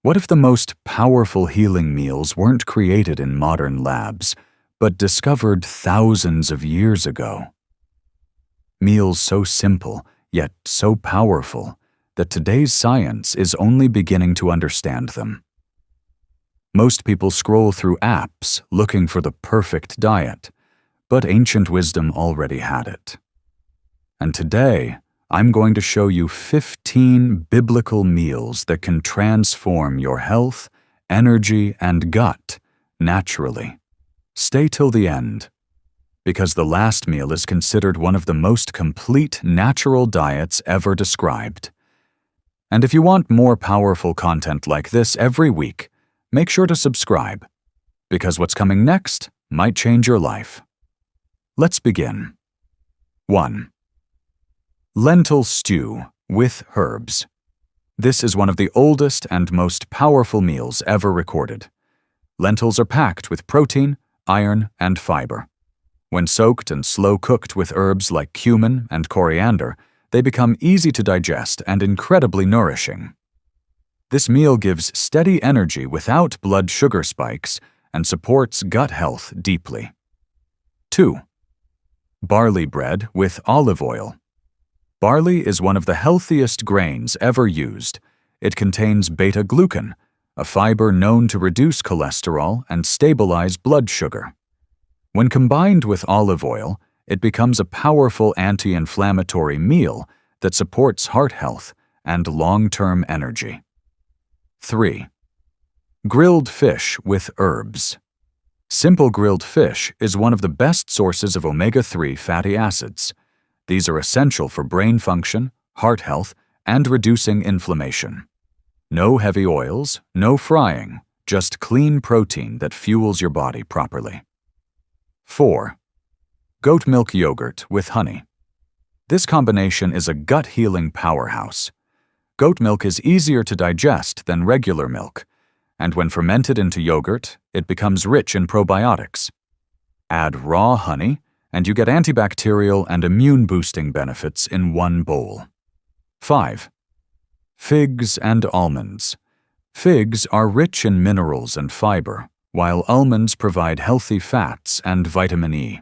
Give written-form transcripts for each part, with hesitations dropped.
What if the most powerful healing meals weren't created in modern labs, but discovered thousands of years ago? Meals so simple, yet so powerful, that today's science is only beginning to understand them. Most people scroll through apps looking for the perfect diet, but ancient wisdom already had it. And today, I'm going to show you 15 biblical meals that can transform your health, energy, and gut naturally. Stay till the end, because the last meal is considered one of the most complete natural diets ever described. And if you want more powerful content like this every week, make sure to subscribe, because what's coming next might change your life. Let's begin. 1. Lentil Stew with herbs. This is one of the oldest and most powerful meals ever recorded. Lentils are packed with protein, iron, and fiber. When soaked and slow-cooked with herbs like cumin and coriander, they become easy to digest and incredibly nourishing. This meal gives steady energy without blood sugar spikes and supports gut health deeply. 2. Barley bread with olive oil. Barley is one of the healthiest grains ever used. It contains beta-glucan, a fiber known to reduce cholesterol and stabilize blood sugar. When combined with olive oil, it becomes a powerful anti-inflammatory meal that supports heart health and long-term energy. 3. Grilled fish with herbs. Simple grilled fish is one of the best sources of omega-3 fatty acids. These are essential for brain function, heart health, and reducing inflammation. No heavy oils, no frying, just clean protein that fuels your body properly. 4. Goat milk yogurt with honey. This combination is a gut-healing powerhouse. Goat milk is easier to digest than regular milk, and when fermented into yogurt, it becomes rich in probiotics. Add raw honey, and you get antibacterial and immune-boosting benefits in one bowl. 5. Figs and almonds. Figs are rich in minerals and fiber, while almonds provide healthy fats and vitamin E.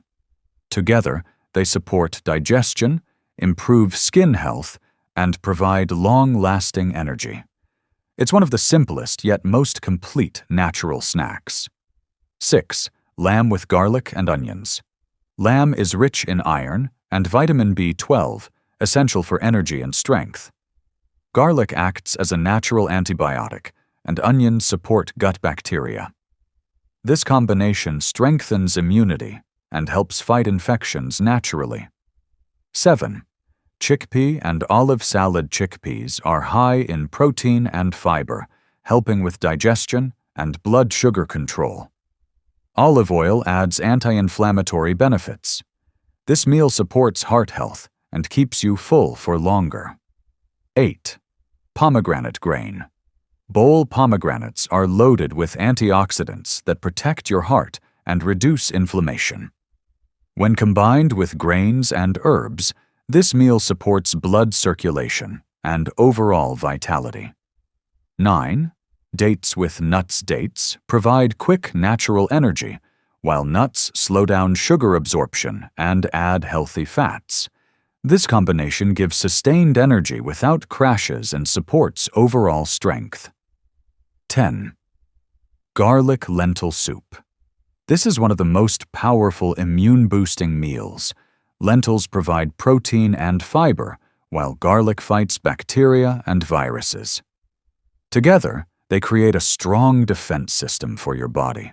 Together, they support digestion, improve skin health, and provide long-lasting energy. It's one of the simplest yet most complete natural snacks. 6. Lamb with garlic and onions. Lamb is rich in iron and vitamin B12, essential for energy and strength. Garlic acts as a natural antibiotic, and onions support gut bacteria. This combination strengthens immunity and helps fight infections naturally. 7. Chickpea and olive salad chickpeas are high in protein and fiber, helping with digestion and blood sugar control. Olive oil adds anti-inflammatory benefits. This meal supports heart health and keeps you full for longer. 8. Pomegranate grain. Bowl pomegranates are loaded with antioxidants that protect your heart and reduce inflammation. When combined with grains and herbs, this meal supports blood circulation and overall vitality. 9. Dates with nuts. Dates provide quick natural energy, while nuts slow down sugar absorption and add healthy fats. This combination gives sustained energy without crashes and supports overall strength. 10. Garlic lentil soup. This is one of the most powerful immune-boosting meals. Lentils provide protein and fiber, while garlic fights bacteria and viruses. Together, they create a strong defense system for your body.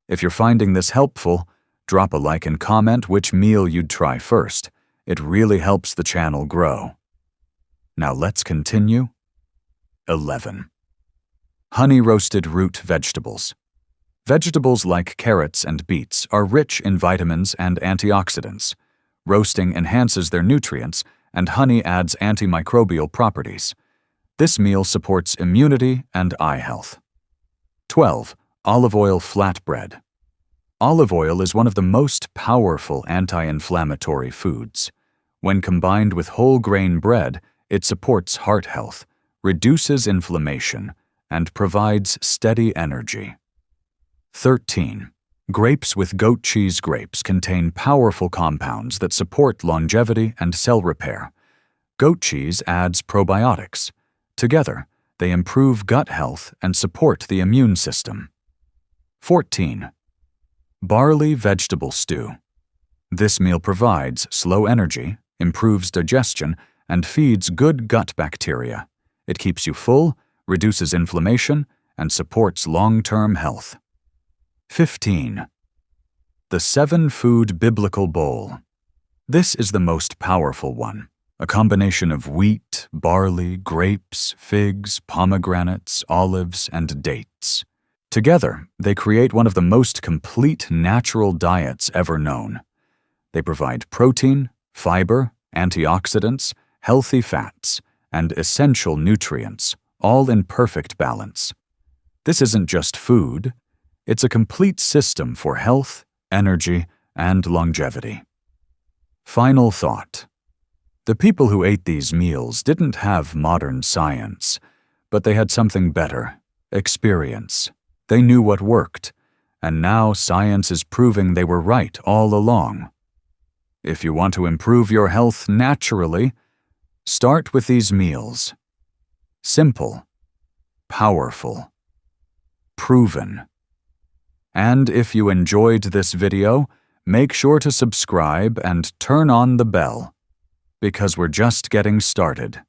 If you're finding this helpful, drop a like and comment which meal you'd try first. It really helps the channel grow. Now let's continue. 11. Honey-roasted root vegetables. Vegetables like carrots and beets are rich in vitamins and antioxidants. Roasting enhances their nutrients, and honey adds antimicrobial properties. This meal supports immunity and eye health. 12. Olive oil flatbread. Olive oil is one of the most powerful anti-inflammatory foods. When combined with whole grain bread, it supports heart health, reduces inflammation, and provides steady energy. 13. Grapes with goat cheese grapes contain powerful compounds that support longevity and cell repair. Goat cheese adds probiotics. Together, they improve gut health and support the immune system. 14. Barley vegetable stew. This meal provides slow energy, improves digestion, and feeds good gut bacteria. It keeps you full, reduces inflammation, and supports long-term health. 15. The 7-food biblical bowl. This is the most powerful one, a combination of wheat, barley, grapes, figs, pomegranates, olives, and dates. Together, they create one of the most complete natural diets ever known. They provide protein, fiber, antioxidants, healthy fats, and essential nutrients, all in perfect balance. This isn't just food. It's a complete system for health, energy, and longevity. Final thought. The people who ate these meals didn't have modern science, but they had something better: experience. They knew what worked, and now science is proving they were right all along. If you want to improve your health naturally, start with these meals. Simple, powerful, proven. And if you enjoyed this video, make sure to subscribe and turn on the bell, because we're just getting started.